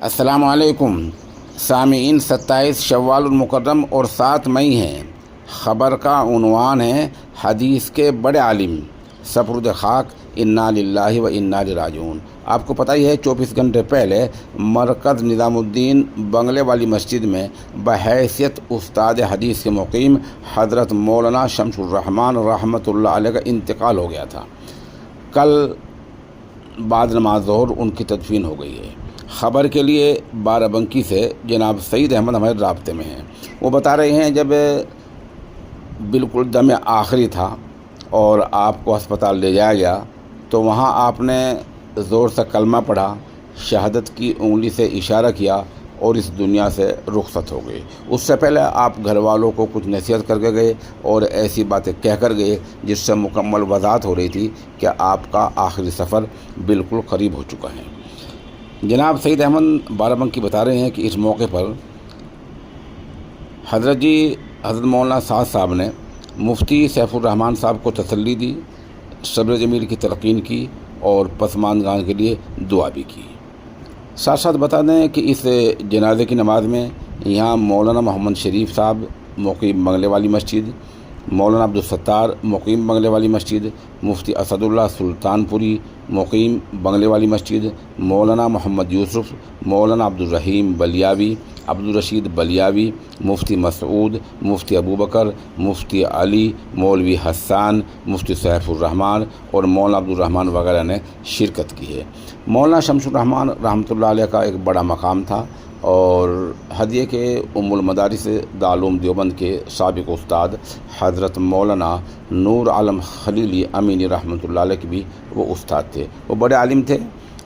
السلام علیکم سامعین، 27 شوال المکرم اور 7 مئی ہے۔ خبر کا عنوان ہے حدیث کے بڑے عالم سپرد خاک انا للہ و انا الیہ راجعون۔ آپ کو پتہ ہی ہے 24 گھنٹے پہلے مرکز نظام الدین بنگلے والی مسجد میں بحیثیت استاد حدیث کے مقیم حضرت مولانا شمس الرحمن رحمۃ اللہ علیہ کا انتقال ہو گیا تھا۔ کل بعد نماز ظہر ان کی تدفین ہو گئی ہے۔ خبر کے لیے بارہ بنکی سے جناب سعید احمد ہمارے رابطے میں ہیں۔ وہ بتا رہے ہیں جب بالکل دم آخری تھا اور آپ کو ہسپتال لے جایا گیا تو وہاں آپ نے زور سے کلمہ پڑھا، شہادت کی انگلی سے اشارہ کیا اور اس دنیا سے رخصت ہو گئے۔ اس سے پہلے آپ گھر والوں کو کچھ نصیحت کر کے گئے اور ایسی باتیں کہہ کر گئے جس سے مکمل وضاحت ہو رہی تھی کہ آپ کا آخری سفر بالکل قریب ہو چکا ہے۔ جناب سعید احمد بارہ بنکی بتا رہے ہیں کہ اس موقع پر حضرت مولانا سعد صاحب نے مفتی سیف الرحمن صاحب کو تسلی دی، صبر جمیل کی تلقین کی اور پسماندگان کے لیے دعا بھی کی۔ ساتھ ساتھ بتا دیں کہ اس جنازے کی نماز میں یہاں مولانا محمد شریف صاحب مقیم بنگلے والی مسجد، مولانا عبدالستار مقیم بنگلے والی مسجد، مفتی اسد اللہ سلطان پوری مقیم بنگلے والی مسجد، مولانا محمد یوسف، مولانا عبدالرحیم بلیاوی، عبدالرشید بلیاوی، مفتی مسعود، مفتی ابوبکر، مفتی علی، مولوی حسان، مفتی سیف الرحمن اور مولانا عبدالرحمن وغیرہ نے شرکت کی ہے۔ مولانا شمس الرحمن رحمۃ اللہ علیہ کا ایک بڑا مقام تھا اور ہدیے کے ام المدارس دارالعلوم دیوبند کے سابق استاد حضرت مولانا نور عالم خلیلی امینی رحمۃ اللہ علیہ کے بھی وہ استاد تھے۔ وہ بڑے عالم تھے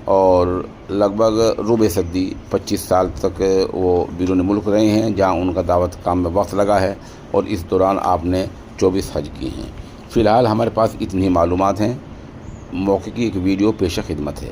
اور لگ بھگ ربع صدی 25 سال تک وہ بیرون ملک رہے ہیں، جہاں ان کا دعوت کام میں وقت لگا ہے اور اس دوران آپ نے 24 حج کی ہیں۔ فی الحال ہمارے پاس اتنی معلومات ہیں۔ موقع کی ایک ویڈیو پیش خدمت ہے۔